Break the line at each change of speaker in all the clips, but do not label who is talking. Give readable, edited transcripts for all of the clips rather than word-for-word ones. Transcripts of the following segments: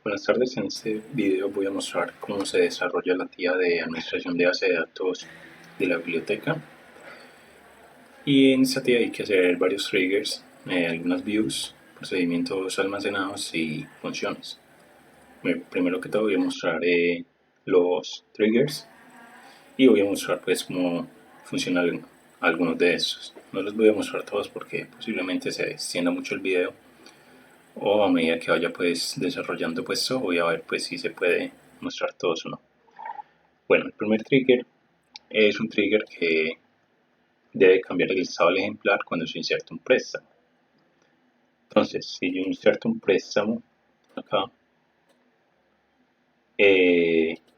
Buenas tardes, en este video voy a mostrar cómo se desarrolla la tía de administración de base de datos de la biblioteca. Y en esta tía hay que hacer varios triggers, algunas views, procedimientos almacenados y funciones. Primero que todo voy a mostrar los triggers y voy a mostrar pues cómo funcionan algunos de esos. No los voy a mostrar todos porque posiblemente se extienda mucho el video, o a medida que vaya pues desarrollando pues esto, voy a ver pues si se puede mostrar todos o no. Bueno, el primer trigger es un trigger que debe cambiar el estado del ejemplar cuando se inserta un préstamo. Entonces, si yo inserto un préstamo acá,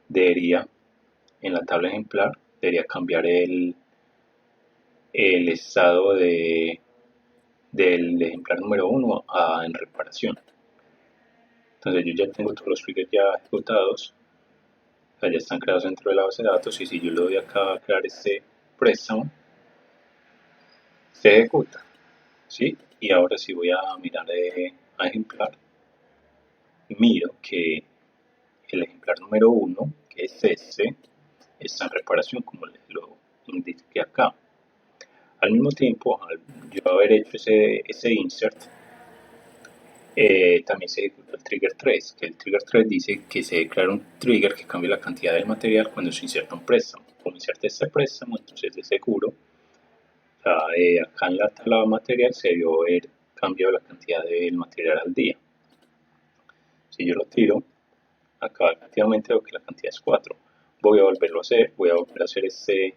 debería, en la tabla ejemplar, debería cambiar el estado del ejemplar número 1 a en reparación. Entonces yo ya tengo todos los triggers ya ejecutados, ya están creados dentro de la base de datos, y si yo le doy acá a crear este préstamo, se ejecuta, ¿sí? Y ahora si voy a mirar a ejemplar, miro que el ejemplar número 1, que es este, está en reparación, como les lo indiqué acá. Al mismo tiempo, al yo haber hecho ese insert, también se ejecuta el trigger 3, que el trigger 3 dice que se declara un trigger que cambia la cantidad del material cuando se inserta un préstamo. Como inserta este préstamo, entonces de seguro, o sea, acá en la tabla material se debió haber cambiado la cantidad del material al día. Si yo lo tiro, acá efectivamente veo que la cantidad es 4. Voy a volverlo a hacer, voy a volver a hacer este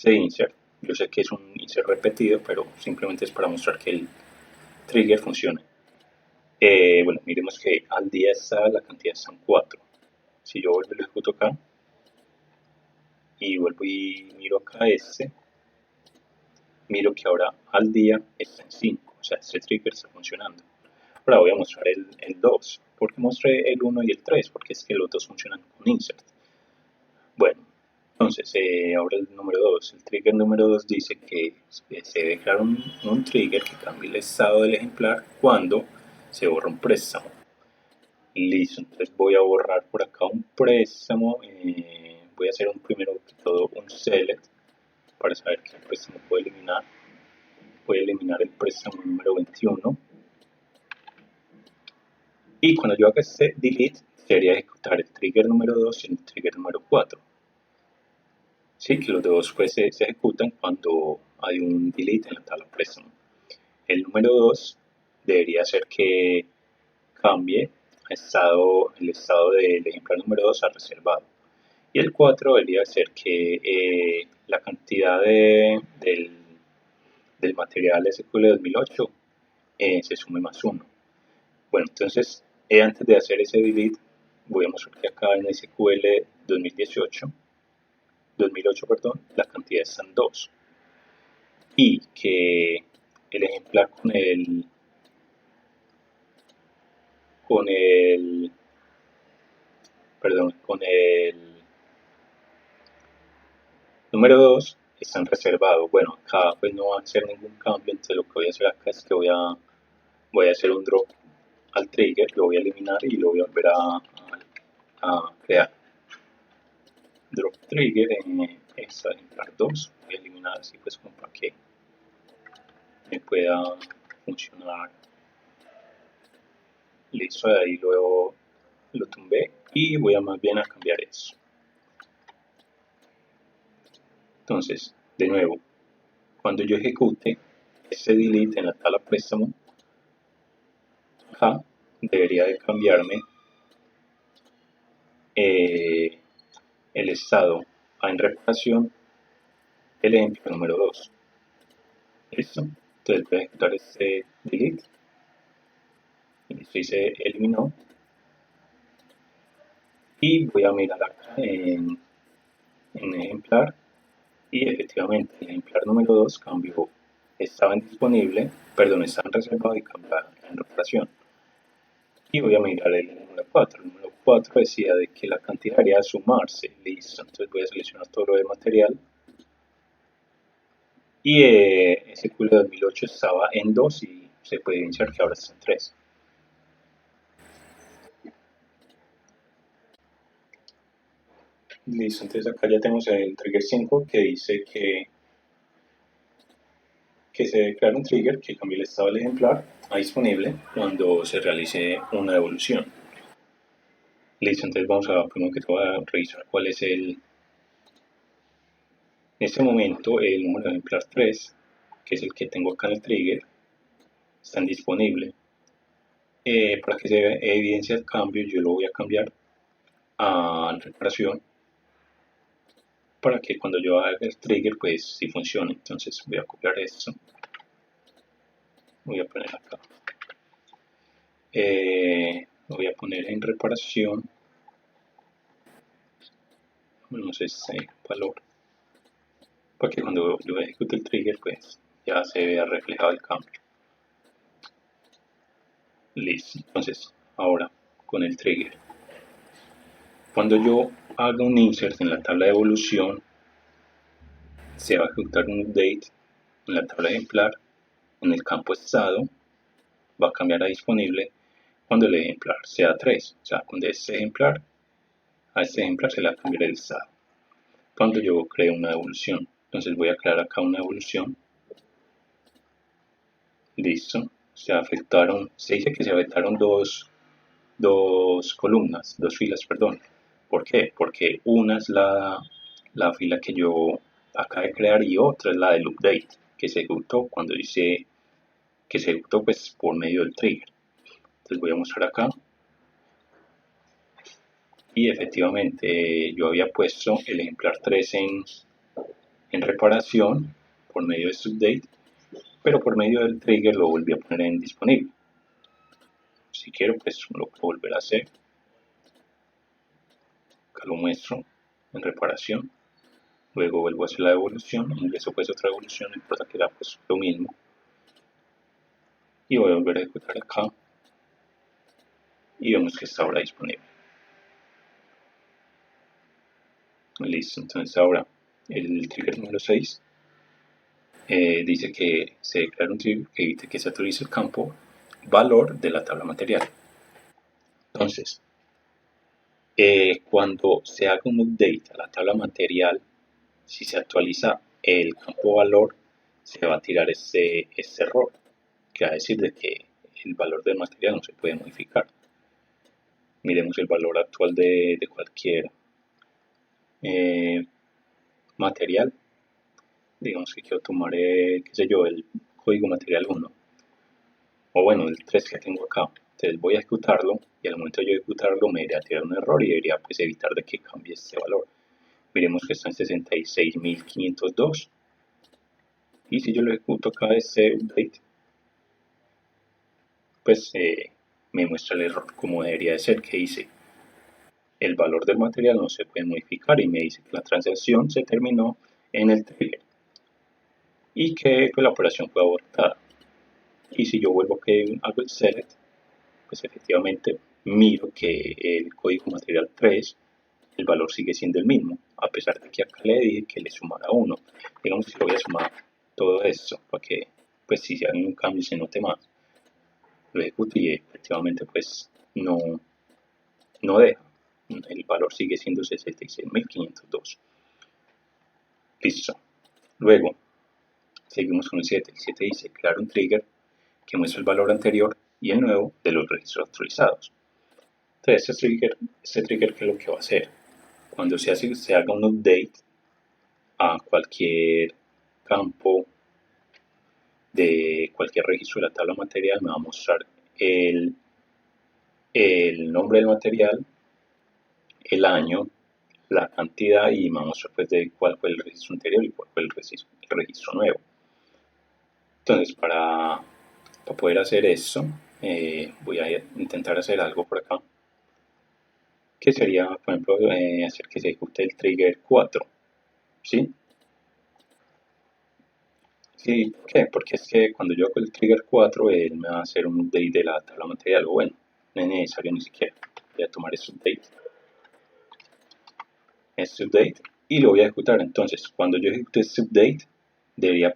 insert. Yo sé que es un insert repetido, pero simplemente es para mostrar que el trigger funciona. Bueno, miremos que al día está, la cantidad está en 4. Si yo vuelvo y lo ejecuto acá, y vuelvo y miro acá miro que ahora al día está en 5. O sea, este trigger está funcionando. Ahora voy a mostrar el 2. ¿Por qué mostré el 1 y el 3? Porque es que los dos funcionan con insert. Bueno, entonces ahora el número 2. El trigger número 2 dice que se debe crear un trigger que cambie el estado del ejemplar cuando se borra un préstamo. Listo, entonces voy a borrar por acá un préstamo. Voy a hacer primero que todo un select para saber qué préstamo puedo eliminar. Voy a eliminar el préstamo número 21. Y cuando yo haga este delete, debería ejecutar el trigger número 2 y el trigger número 4. Sí, que los dos pues se ejecutan cuando hay un delete en la tabla préstamo. El número 2 debería hacer que cambie el estado del ejemplar número 2 a reservado. Y el 4 debería hacer que la cantidad del material SQL 2008 se sume más 1. Bueno, entonces antes de hacer ese delete, voy a mostrar que acá en SQL 2008, perdón, la cantidad está en 2. Y que el ejemplar con el, perdón, con el número 2 están reservados. Bueno, acá pues no va a hacer ningún cambio, entonces lo que voy a hacer acá es que voy a hacer un drop al trigger, lo voy a eliminar y lo voy a volver a crear. Drop trigger en ejemplar 2, voy a eliminar así pues como para que me pueda funcionar. Listo, de ahí luego lo tumbé y voy a más bien a cambiar eso. Entonces, de nuevo, cuando yo ejecute este delete en la tabla préstamo, acá debería de cambiarme el estado a en reparación el ejemplo número 2. Listo, entonces voy a ejecutar este delete. Listo, y se eliminó. Y voy a mirar acá en ejemplar, y efectivamente el ejemplar número 2 cambió, estaba en disponible, perdón, estaba en reservado y cambió en reparación. Y voy a mirar el número 4. El número 4 decía de que la cantidad debería sumarse. Listo, entonces voy a seleccionar todo lo de material. Y SQL 2008 estaba en 2 y se puede evidenciar que ahora está en 3. Listo, entonces acá ya tenemos el trigger 5 que dice que se declara un trigger que cambie el estado del ejemplar a disponible cuando se realice una evolución. Listo, entonces vamos a primero que todo a revisar cuál es en este momento el número de ejemplar 3, que es el que tengo acá en el trigger, está disponible. Para que se evidencie el cambio, yo lo voy a cambiar a reparación para que cuando yo haga el trigger pues sí funcione. Entonces voy a copiar esto, voy a poner acá, lo voy a poner en reparación, no sé si valor, para que cuando yo ejecute el trigger pues ya se vea reflejado el cambio. Listo, entonces ahora con el trigger, cuando yo haga un insert en la tabla de evolución, se va a ejecutar un update en la tabla ejemplar, en el campo estado, va a cambiar a disponible cuando el ejemplar sea 3, o sea, cuando a este ejemplar se le va a cambiar el estado. Cuando yo creo una evolución, entonces voy a crear acá una evolución, listo, se dice que se afectaron dos columnas, dos filas, perdón. ¿Por qué? Porque una es la fila que yo acabo de crear y otra es la del update, que se ejecutó cuando dice que se ejecutó pues por medio del trigger. Entonces voy a mostrar acá y efectivamente yo había puesto el ejemplar 3 en reparación por medio de este update, pero por medio del trigger lo volví a poner en disponible. Si quiero pues lo puedo volver a hacer. Acá lo muestro en reparación, luego vuelvo a hacer la evolución, ingreso pues otra evolución, no importa que era pues lo mismo, y voy a volver a ejecutar acá y vemos que está ahora disponible. Listo, entonces ahora el trigger número 6 dice que se declara un trigger que evite que se actualice el campo valor de la tabla material. Entonces, cuando se haga un update a la tabla material, si se actualiza el campo valor, se va a tirar este error, que va a decir de que el valor del material no se puede modificar. Miremos el valor actual de cualquier material. Digamos que quiero tomar, qué sé yo, el código material 1, o bueno, el 3 que tengo acá. Entonces voy a ejecutarlo y al momento de yo ejecutarlo me debería tirar un error y debería pues evitar de que cambie este valor. Miremos que está en 66.502 y si yo lo ejecuto acá este update, pues me muestra el error como debería de ser, que dice el valor del material no se puede modificar y me dice que la transacción se terminó en el trigger y que pues, la operación fue abortada. Y si yo vuelvo que hago el select, pues efectivamente miro que el código material 3, el valor sigue siendo el mismo, a pesar de que acá le dije que le sumara 1. Digamos que voy a sumar todo esto para que pues si hay un cambio se note más. Lo ejecuto y efectivamente pues no deja. El valor sigue siendo 66.502. Listo. Luego, seguimos con el 7. El 7 dice crear un trigger que muestra el valor anterior y el nuevo de los registros actualizados. Entonces, este trigger ¿qué es lo que va a hacer? Cuando se haga un update a cualquier campo de cualquier registro de la tabla material, me va a mostrar el nombre del material, el año, la cantidad y me va a mostrar pues de cuál fue el registro anterior y cuál fue el registro nuevo. Entonces, para poder hacer eso, voy a intentar hacer algo por acá, que sería, por ejemplo, hacer que se ejecute el trigger 4, ¿sí? Sí, ¿por qué? Porque es que cuando yo hago el trigger 4, él me va a hacer un update de la tabla material, o bueno, no es necesario ni siquiera. Voy a tomar este update, y lo voy a ejecutar. Entonces, cuando yo ejecute este update, debería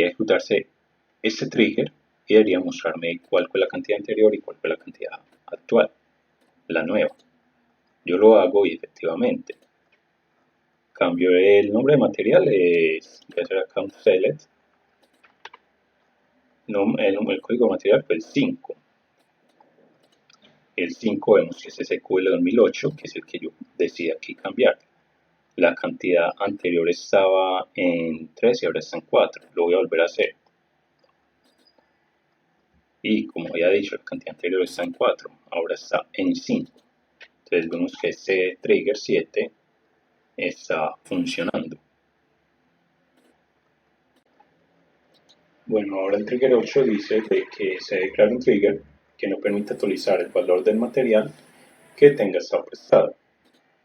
ejecutarse este trigger y debería mostrarme cuál fue la cantidad anterior y cuál fue la cantidad actual, la nueva. Yo lo hago y efectivamente cambio el nombre de material, voy a hacer acá un select, el código material fue el 5. El 5 vemos que es SQL 2008, que es el que yo decidí aquí cambiar. La cantidad anterior estaba en 3 y ahora está en 4. Lo voy a volver a hacer. Y como había dicho, la cantidad anterior está en 4, ahora está en 5. Entonces vemos que ese trigger 7 está funcionando. Bueno, ahora el trigger 8 dice de que se declara un trigger que no permite actualizar el valor del material que tenga estado prestado.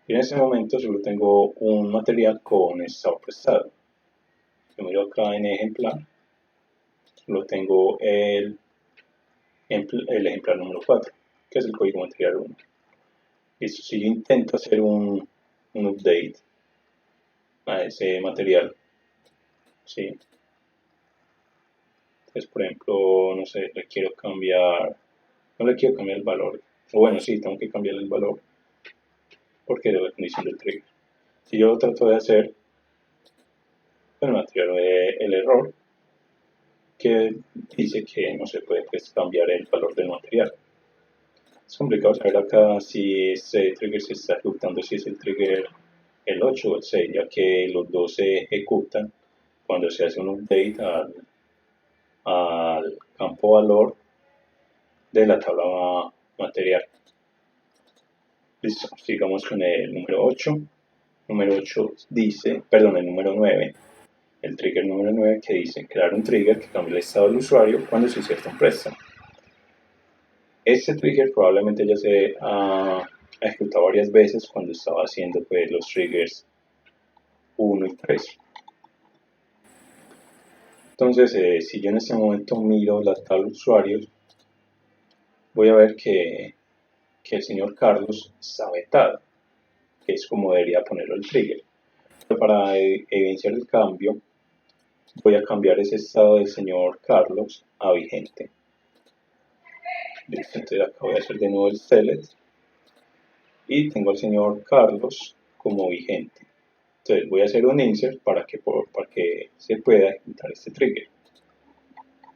Y en ese momento solo tengo un material con estado prestado. Yo miro acá en ejemplar, solo tengo el ejemplar número 4, que es el código material 1. Listo, si yo intento hacer un update a ese material, ¿sí? Entonces, por ejemplo, no sé, no le quiero cambiar el valor, o bueno, sí, tengo que cambiar el valor, porque es la condición del trigger. Si yo lo trato de hacer, bueno, me tiraron el error que dice que no se puede cambiar el valor del material. Es complicado saber acá si ese trigger se está ejecutando, si es el trigger el 8 o el 6, ya que los dos se ejecutan cuando se hace un update al campo valor de la tabla material. Listo, sigamos con el número 8. Número 8 dice, perdón, el número 9, el trigger número 9 que dice crear un trigger que cambie el estado del usuario cuando se inserta un préstamo. Este trigger probablemente ya se ha ejecutado varias veces cuando estaba haciendo pues, los triggers 1 y 3. Entonces, si yo en este momento miro la tabla de usuarios, voy a ver que el señor Carlos está vetado, que es como debería ponerlo el trigger. Pero para evidenciar el cambio, voy a cambiar ese estado del señor Carlos a vigente. Listo, entonces acá voy a hacer de nuevo el select y tengo al señor Carlos como vigente. Entonces voy a hacer un insert para que se pueda ejecutar este trigger.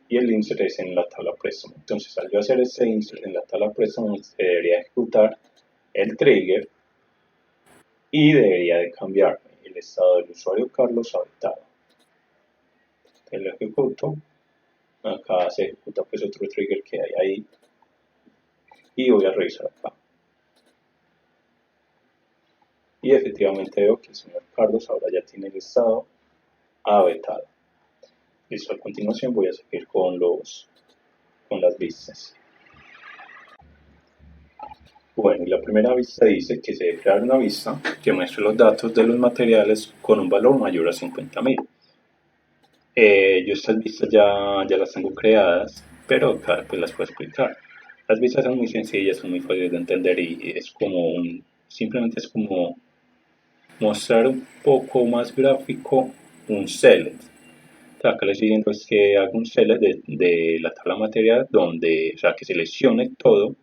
Y el insert es en la tabla préstamo. Entonces al yo hacer este insert en la tabla préstamo se debería ejecutar el trigger y debería de cambiar el estado del usuario Carlos a vetado. Entonces lo ejecuto. Acá se ejecuta pues otro trigger que hay ahí. Y voy a revisar acá. Y efectivamente veo que el señor Carlos ahora ya tiene el estado a vetado. Listo, a continuación voy a seguir con las vistas. Bueno, y la primera vista dice que se debe crear una vista que muestre los datos de los materiales con un valor mayor a 50.000. Yo estas vistas ya las tengo creadas, pero acá pues las puedo explicar. Las vistas son muy sencillas, son muy fáciles de entender y es como simplemente es como mostrar un poco más gráfico un select. Acá le estoy diciendo es que haga un select de la tabla material o sea, que seleccione todo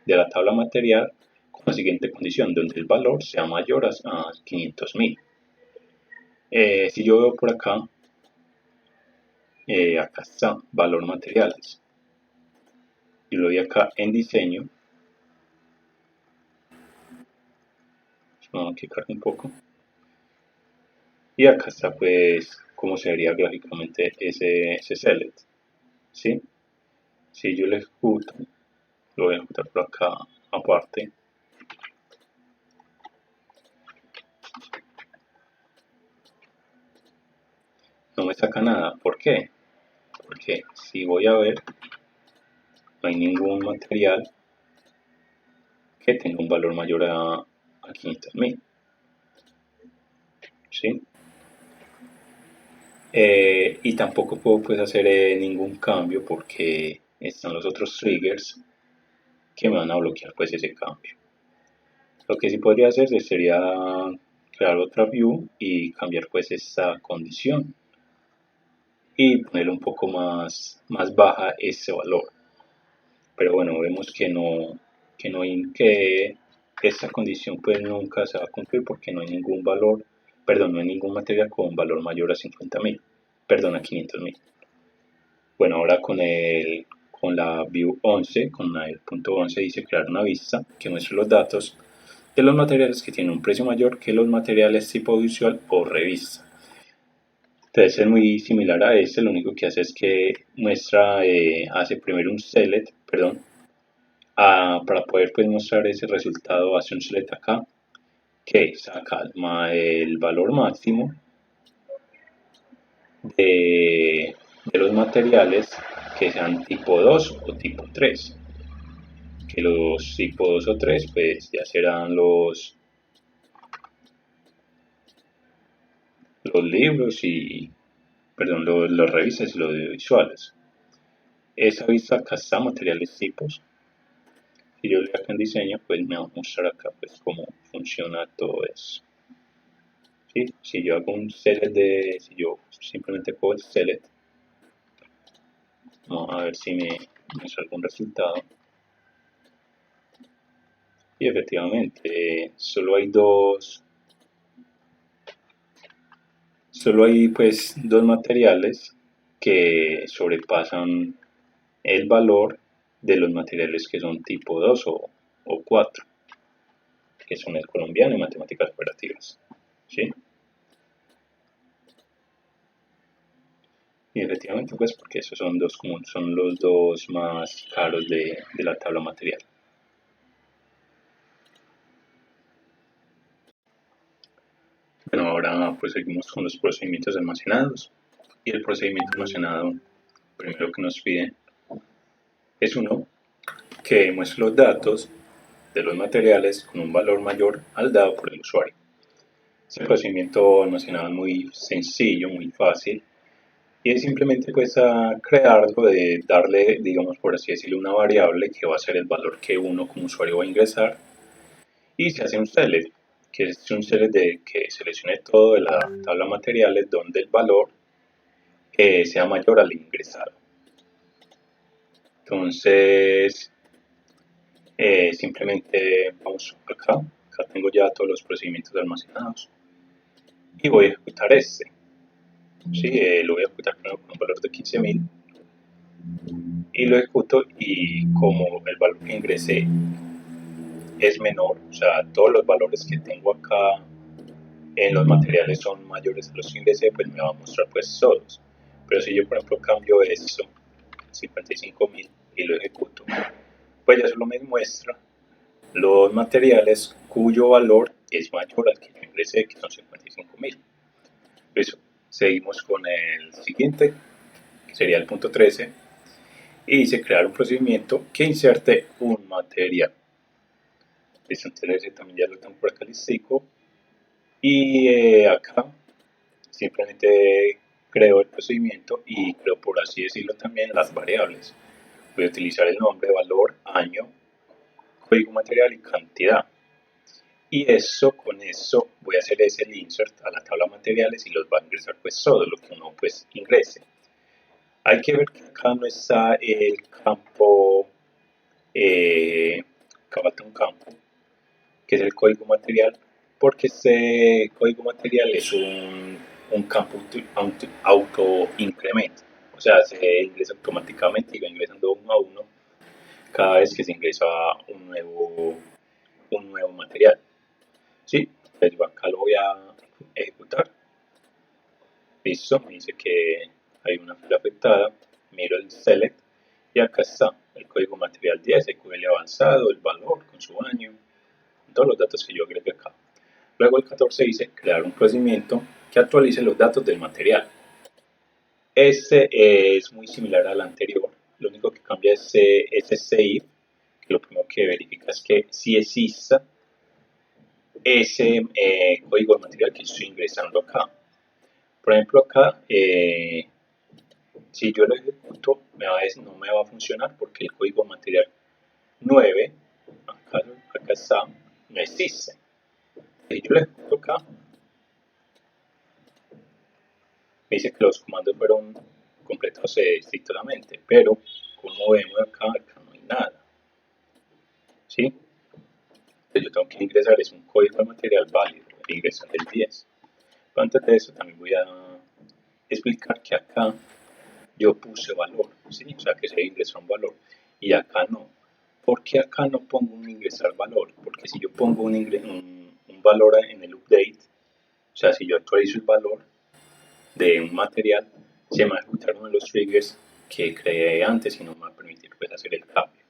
de la tabla material con la siguiente condición, donde el valor sea mayor a 500.000. Si yo veo por acá, acá está valor materiales. Y lo doy acá en diseño. Vamos a clicar un poco. Y acá está pues cómo se vería gráficamente ese select. ¿Sí? Si yo lo ejecuto, lo voy a ejecutar por acá aparte. No me saca nada. ¿Por qué? Porque si voy a ver, no hay ningún material que tenga un valor mayor a 500.000. ¿Sí? Y tampoco puedo pues, hacer ningún cambio porque están los otros triggers que me van a bloquear pues ese cambio. Lo que sí podría hacer sería crear otra view y cambiar pues esta condición y poner un poco más baja ese valor. Pero bueno, vemos que esta condición pues nunca se va a cumplir porque no hay ningún valor, perdón, no hay ningún material con valor mayor a 50.000, perdón, a 500.000. Bueno, ahora con la view 11, con el punto 11 dice crear una vista que muestre los datos de los materiales que tienen un precio mayor que los materiales tipo visual o revista. Entonces es muy similar a este, lo único que hace es que muestra, hace primero un select, perdón, para poder pues mostrar ese resultado hace un select acá, que saca el valor máximo de los materiales que sean tipo 2 o tipo 3, que los tipo 2 o 3 pues ya serán los libros y, perdón, las revistas y los audiovisuales. Esa vista acá está materiales tipos. Si yo le doy acá en diseño, pues me va a mostrar acá pues cómo funciona todo eso. ¿Sí? Si yo hago un select si yo simplemente pongo el select, vamos a ver si me sale algún resultado. Y efectivamente, solo hay pues dos materiales que sobrepasan el valor de los materiales que son tipo 2 o 4, que son el colombiano y matemáticas operativas. ¿Sí? Y efectivamente, pues porque esos son son los dos más caros de la tabla material. Bueno, ahora pues seguimos con los procedimientos almacenados. Y el procedimiento almacenado, primero que nos pide, es uno que muestre los datos de los materiales con un valor mayor al dado por el usuario. Este procedimiento almacenado es muy sencillo, muy fácil, y es simplemente pues a crearlo, de darle, digamos por así decirlo, una variable que va a ser el valor que uno como usuario va a ingresar, y se hace un select, que es un select de que seleccione todo de la tabla materiales donde el valor sea mayor al ingresado. Entonces, simplemente vamos acá tengo ya todos los procedimientos almacenados y voy a ejecutar este. ¿Sí? Lo voy a ejecutar con un valor de 15.000 y lo ejecuto, y como el valor que ingresé es menor, o sea, todos los valores que tengo acá en los materiales son mayores a los que ingresé, pues me va a mostrar pues todos. Pero si yo por ejemplo cambio esto, 55.000, y lo ejecuto, pues ya solo me muestra los materiales cuyo valor es mayor al que yo ingresé, que son 55.000. Listo. Seguimos con el siguiente, que sería el punto 13, y dice crear un procedimiento que inserte un material. Listo, entonces también ya lo tengo por acá listico, y acá simplemente creo el procedimiento y creo, por así decirlo, también las variables. Voy a utilizar el nombre, valor, año, código material y cantidad. Y con eso voy a hacer ese insert a la tabla materiales y los va a ingresar pues todo lo que uno pues ingrese. Hay que ver que acá no está el campo, acá falta un campo, que es el código material, porque este código material es un campo auto incremento. O sea, se ingresa automáticamente y va ingresando uno a uno cada vez que se ingresa un nuevo material. Sí, pues yo acá lo voy a ejecutar. Listo, me dice que hay una fila afectada, miro el select y acá está el código material 10, SQL avanzado, el valor con su año, todos los datos que yo agregué acá. Luego el 14 dice crear un procedimiento que actualice los datos del material. Este es muy similar al anterior, lo único que cambia es ese save, que lo primero que verifica es que si exista ese código material que estoy ingresando acá. Por ejemplo, acá, si yo lo ejecuto, no me va a funcionar porque el código material 9, acá está, no existe. Si yo lo ejecuto acá, me dice que los comandos fueron completados estrictamente, pero como vemos acá no hay nada. ¿Sí? Yo tengo que ingresar es un código de material válido, ingresar el 10. Pero antes de eso también voy a explicar que acá yo puse valor, ¿sí? O sea que se ingresó un valor y acá no. ¿Por qué acá no pongo un ingresar valor? Porque si yo pongo un valor en el update, o sea, si yo actualizo el valor de un material, se me va a ejecutar uno de los triggers que creé antes y no me va a permitir pues, hacer el cambio.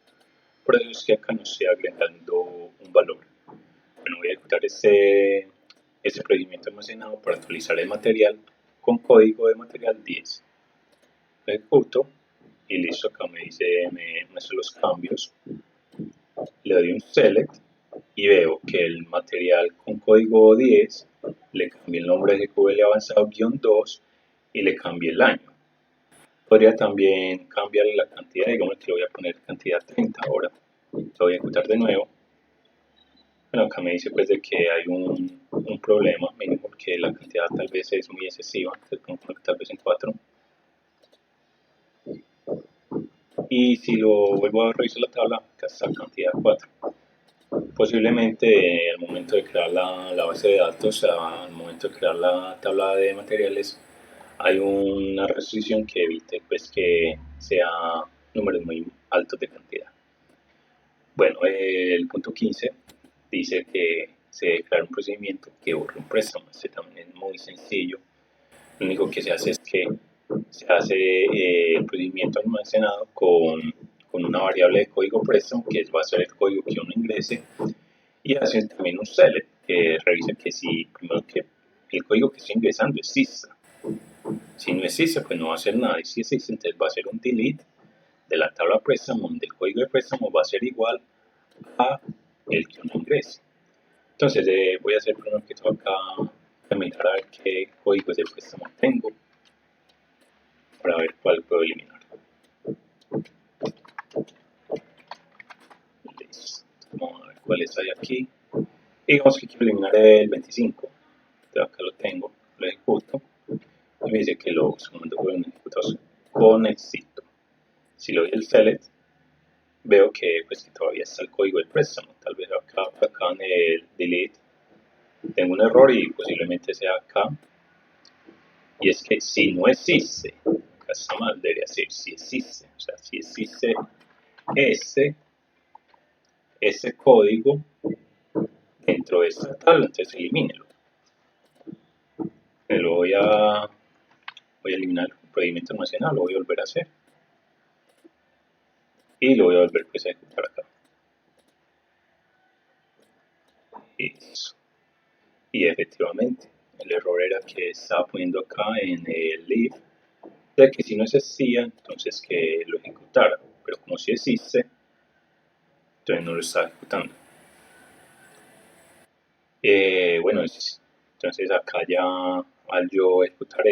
Por eso es que acá no estoy agregando un valor. Bueno, voy a ejecutar este procedimiento almacenado para actualizar el material con código de material 10. Lo ejecuto y listo, acá me dice, me muestra los cambios. Le doy un select y veo que el material con código 10 le cambié el nombre de SQL avanzado-2 y le cambié el año. Podría también cambiarle la cantidad, digamos que le voy a poner cantidad 30 ahora. Lo voy a ejecutar de nuevo. Bueno, acá me dice pues de que hay un problema, mínimo porque la cantidad tal vez es muy excesiva, entonces pongo tal vez en 4. Y si lo vuelvo a revisar la tabla, acá está cantidad 4. Posiblemente al momento de crear la base de datos, al momento de crear la tabla de materiales, hay una restricción que evite pues, que sea números muy altos de cantidad. Bueno, el punto 15 dice que se declara un procedimiento que borra un préstamo. Este también es muy sencillo. Lo único que se hace es que se hace el procedimiento almacenado con una variable de código préstamo que va a ser el código que uno ingrese y hace también un select que revisa que si primero que el código que estoy ingresando exista. Si no existe, pues no va a hacer nada. Y si existe, entonces va a ser un delete de la tabla préstamo, donde el código de préstamo va a ser igual a el que uno ingrese. Entonces voy a hacer primero que todo acá, mirar a ver qué códigos de préstamo tengo para ver cuál puedo eliminar. Listo. Vamos a ver cuáles hay aquí. Y digamos que quiero eliminar el 25. Entonces acá lo tengo, lo ejecuto y me dice que los comandos fueron ejecutados con éxito. Si le doy el select, veo que, pues, que todavía está el código del préstamo. Tal vez acá en el delete tengo un error y posiblemente sea acá. Y es que si no existe, acá está mal, debería ser si existe. O sea, si existe ese código dentro de esta tabla, entonces elimínelo. Lo voy a eliminar el procedimiento almacenado, lo voy a volver a hacer. Y lo voy a volver pues, a ejecutar acá. Eso. Y efectivamente, el error era que estaba poniendo acá en el leave de que si no existía, entonces que lo ejecutara. Pero como si existe, entonces no lo está ejecutando. Bueno, entonces acá ya al yo ejecutar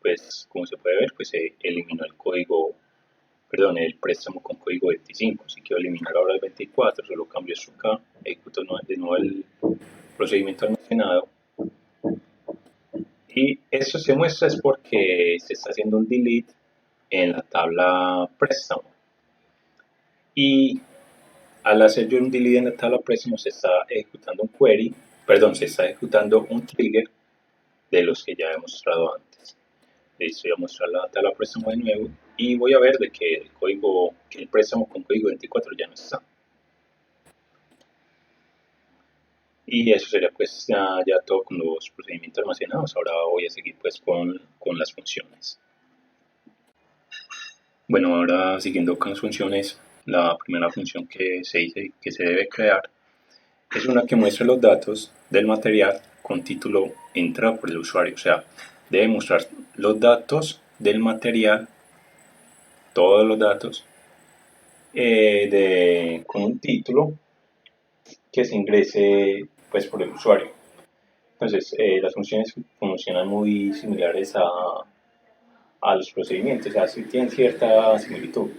pues como se puede ver, pues se eliminó el código, perdón, el préstamo con código 25. Si quiero eliminar ahora el 24, solo cambio esto acá, ejecuto de nuevo el procedimiento almacenado. Y eso se muestra es porque se está haciendo un delete en la tabla préstamo. Y al hacer yo un delete en la tabla préstamo se está ejecutando un query, perdón, se está ejecutando un trigger de los que ya he mostrado antes. Listo, voy a mostrar la tabla préstamo de nuevo y voy a ver de que el préstamo con código 24 ya no está. Y eso sería pues ya todo con los procedimientos almacenados. Ahora voy a seguir pues con las funciones. Bueno, ahora siguiendo con las funciones, la primera función que se dice que se debe crear es una que muestra los datos del material con título entrado por el usuario. O sea, debe mostrar los datos del material, todos los datos, con un título que se ingrese pues, por el usuario. Entonces, las funciones funcionan muy similares a los procedimientos, o sea, sí tienen cierta similitud,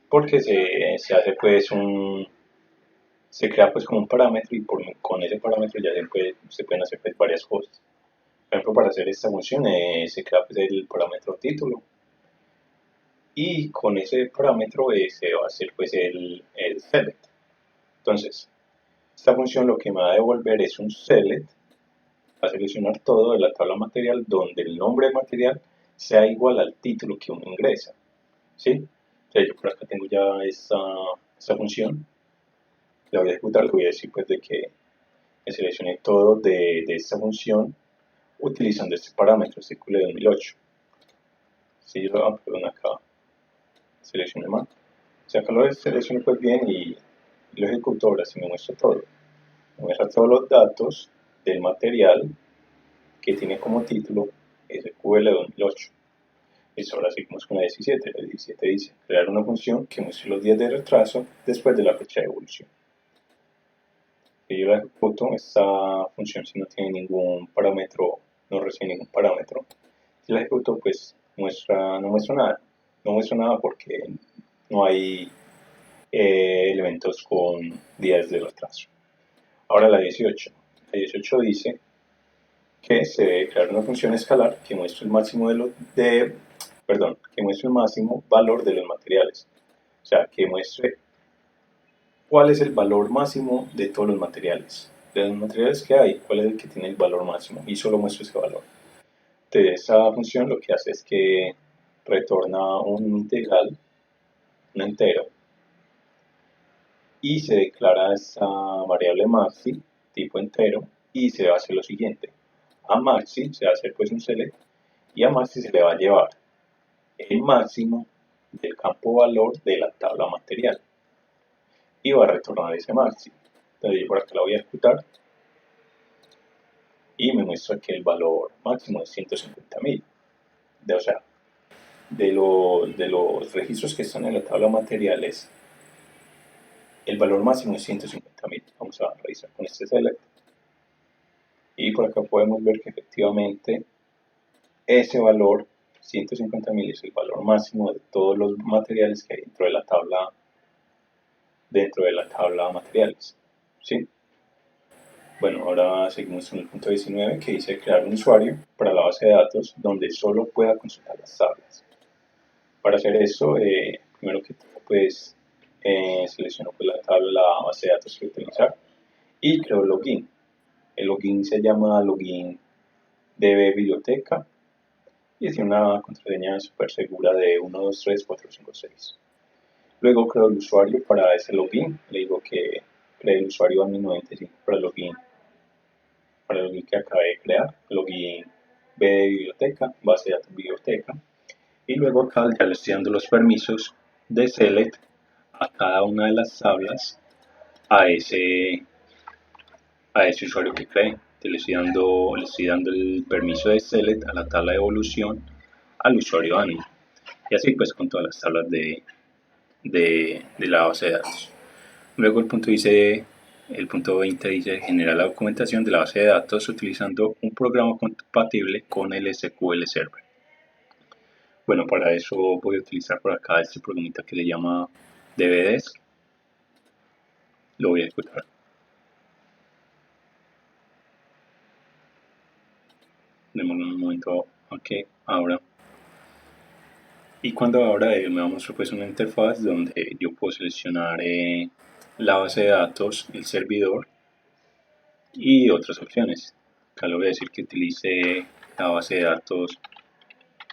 porque se hace pues se crea pues como un parámetro y con ese parámetro ya se pueden hacer pues, varias cosas. Por ejemplo, para hacer esta función se crea pues, el parámetro título y con ese parámetro se va a hacer pues el select. Entonces, Esta función lo que me va a devolver es un select, va a seleccionar todo de la tabla material donde el nombre del material sea igual al título que uno ingresa, ¿sí? Entonces yo por acá tengo ya esta función, la voy a ejecutar, le voy a decir pues de que seleccione todo de esta función utilizando este parámetro, este QL 2008. Si yo lo perdón, acá seleccioné mal, si acá lo selecciono pues bien y lo ejecuto, ahora sí me muestra todo. Me muestra todos los datos del material que tiene como título SQL 2008. Listo, ahora seguimos con la 17. La 17 dice crear una función que muestre los días de retraso después de la fecha de evolución. Y yo la ejecuto, esta función si no tiene ningún parámetro, no recibe ningún parámetro. Si la ejecuto pues no muestra nada. No muestra nada porque no hay elementos con días de retraso. Ahora la 18. La 18 dice que se debe crear una función escalar que muestre el máximo que muestre el máximo valor de los materiales. O sea, que muestre cuál es el valor máximo de todos los materiales. De los materiales que hay, cuál es el que tiene el valor máximo y solo muestra ese valor. Entonces, esa función lo que hace es que retorna un integral, un entero, y se declara esta variable maxi, tipo entero, y se va a hacer lo siguiente. A maxi se va a hacer pues un select, y a maxi se le va a llevar el máximo del campo valor de la tabla material y va a retornar ese máximo. Entonces yo por acá la voy a ejecutar y me muestra que el valor máximo es 150.000. O sea, de los registros que están en la tabla materiales, el valor máximo es 150.000. Vamos a revisar con este select. Y por acá podemos ver que efectivamente ese valor 150.000 es el valor máximo de todos los materiales que hay dentro de la tabla materiales, ¿sí? Bueno, ahora seguimos en el punto 19 que dice crear un usuario para la base de datos donde solo pueda consultar las tablas. Para hacer eso, primero que todo, pues selecciono pues, la base de datos que voy a utilizar y creo login. El login se llama login db biblioteca y tiene una contraseña súper segura de 1, 2, 3, 4, 5, 6. Luego creo el usuario para ese login, le digo que cree el usuario admin 95 para el login que acabé de crear, login B de biblioteca, base de datos biblioteca, y luego acá ya le estoy dando los permisos de select a cada una de las tablas a ese, a ese usuario que cree. Le estoy dando el permiso de select a la tabla de evolución al usuario admin. Y así pues con todas las tablas de la base de datos. Luego el punto 20 dice generar la documentación de la base de datos utilizando un programa compatible con el SQL Server. Bueno, para eso voy a utilizar por acá este programita que le llama DBDesk. Lo voy a ejecutar. Démosle un momento a que abra. Y cuando abra me va a mostrar pues una interfaz donde yo puedo seleccionar la base de datos, el servidor y otras opciones. Acá le voy a decir que utilice la base de datos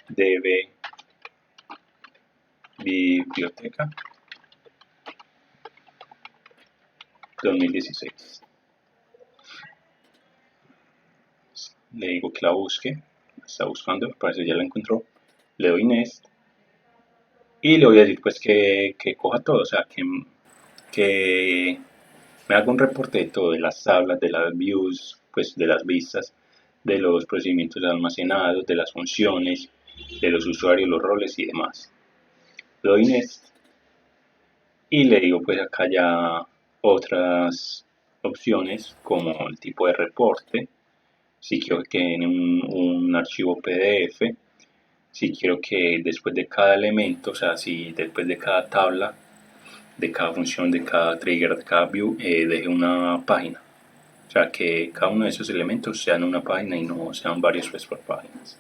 DB biblioteca 2016. Le digo que la busque, la está buscando, parece que ya la encontró. Le doy next y le voy a decir pues que coja todo, o sea, que me haga un reporte de todo, de las tablas, de las views, pues de las vistas, de los procedimientos almacenados, de las funciones, de los usuarios, los roles y demás. Le doy next y le digo pues acá ya otras opciones como el tipo de reporte, si quiero que en un archivo PDF, si quiero que después de cada elemento, o sea, si después de cada tabla, de cada función, de cada trigger, de cada view, deje una página. O sea, que cada uno de esos elementos sean una página y no sean varios pues por páginas.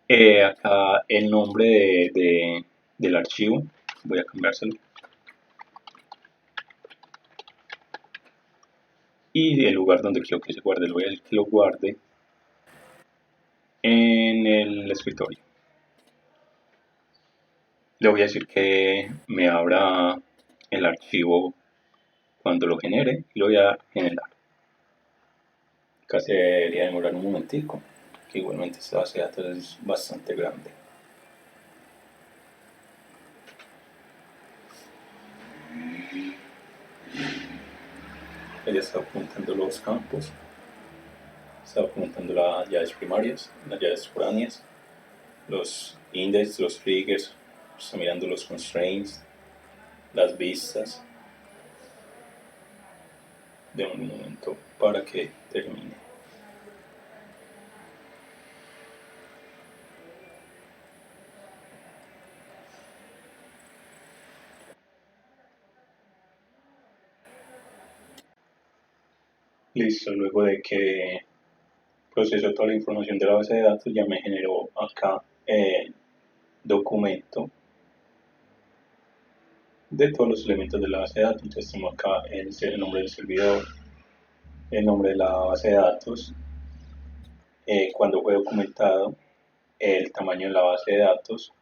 Acá el nombre del archivo, voy a cambiárselo. y el lugar donde quiero que se guarde, le voy a decir que lo guarde en el escritorio. Le voy a decir que me abra el archivo cuando lo genere y lo voy a generar. Casi debería demorar un momentico, que igualmente esta base de datos es bastante grande. Ella está documentando los campos, está documentando las llaves primarias, las llaves foráneas, los index, los triggers, está mirando los constraints, las vistas. De un momento para que termine. Listo, luego de que procesó toda la información de la base de datos, ya me generó acá el documento de todos los elementos de la base de datos. Entonces tengo acá el nombre del servidor, el nombre de la base de datos, cuando fue documentado, el tamaño de la base de datos,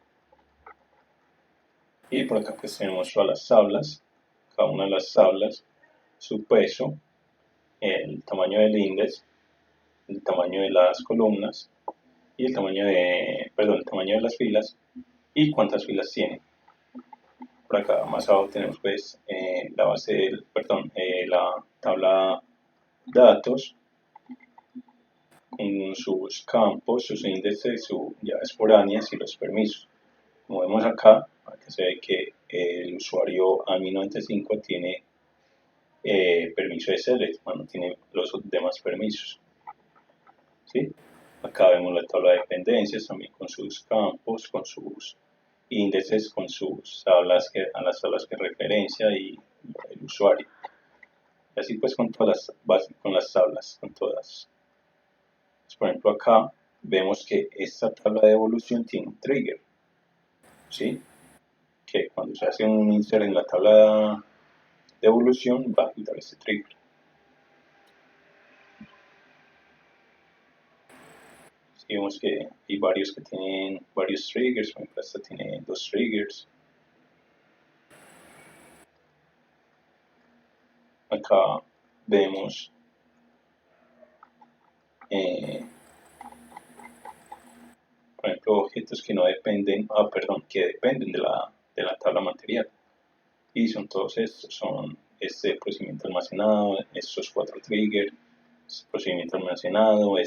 y por acá pues tenemos todas las tablas, cada una de las tablas, su peso, el tamaño del índice, el tamaño de las columnas y el tamaño el tamaño de las filas y cuántas filas tiene. Por acá más abajo tenemos pues la tabla de datos con sus campos, sus índices, sus llaves foráneas y los permisos. Como vemos acá se ve que el usuario AMI95 tiene permiso de select, no tiene los demás permisos. ¿Sí? Acá vemos la tabla de dependencias también con sus campos, con sus índices, con sus tablas a las tablas que referencia y el usuario. Y así pues con todas con las tablas, con todas. Pues, por ejemplo acá vemos que esta tabla de evolución tiene un trigger, ¿sí? Que cuando se hace un insert en la tabla de evolución va a quitar este trigger. Y vemos que hay varios que tienen varios triggers, por ejemplo esta tiene 2 triggers. Acá vemos por ejemplo objetos que no dependen, que dependen de la tabla material. Y son todos estos, son este procedimiento almacenado, estos 4 triggers, este procedimiento almacenado,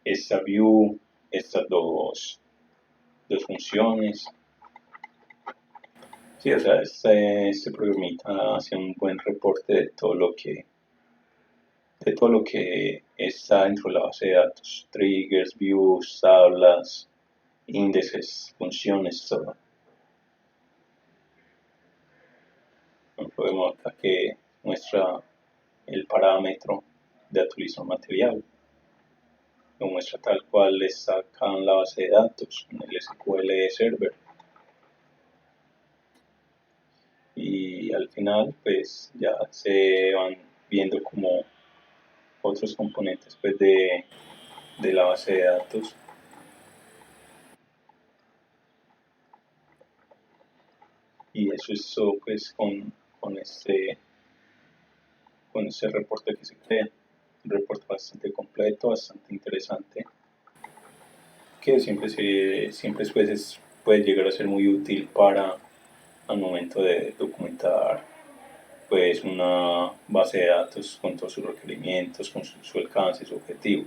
esta view, estas dos funciones. Sí, o sea, este programita hace un buen reporte de todo lo que está dentro de la base de datos, triggers, views, tablas, índices, funciones, todo. Por ejemplo, vemos acá que muestra el parámetro de actualización material, lo muestra tal cual está acá en la base de datos, en el SQL Server. Y al final pues ya se van viendo como otros componentes pues de la base de datos. Y eso es todo pues con este reporte que se crea. Un reporte bastante completo, bastante interesante, que siempre pues, puede llegar a ser muy útil para al momento de documentar pues una base de datos con todos sus requerimientos, con su alcance, su objetivo.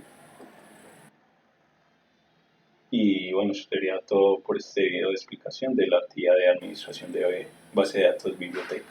Y bueno, eso sería todo por este video de explicación de la tía de administración de base de datos biblioteca.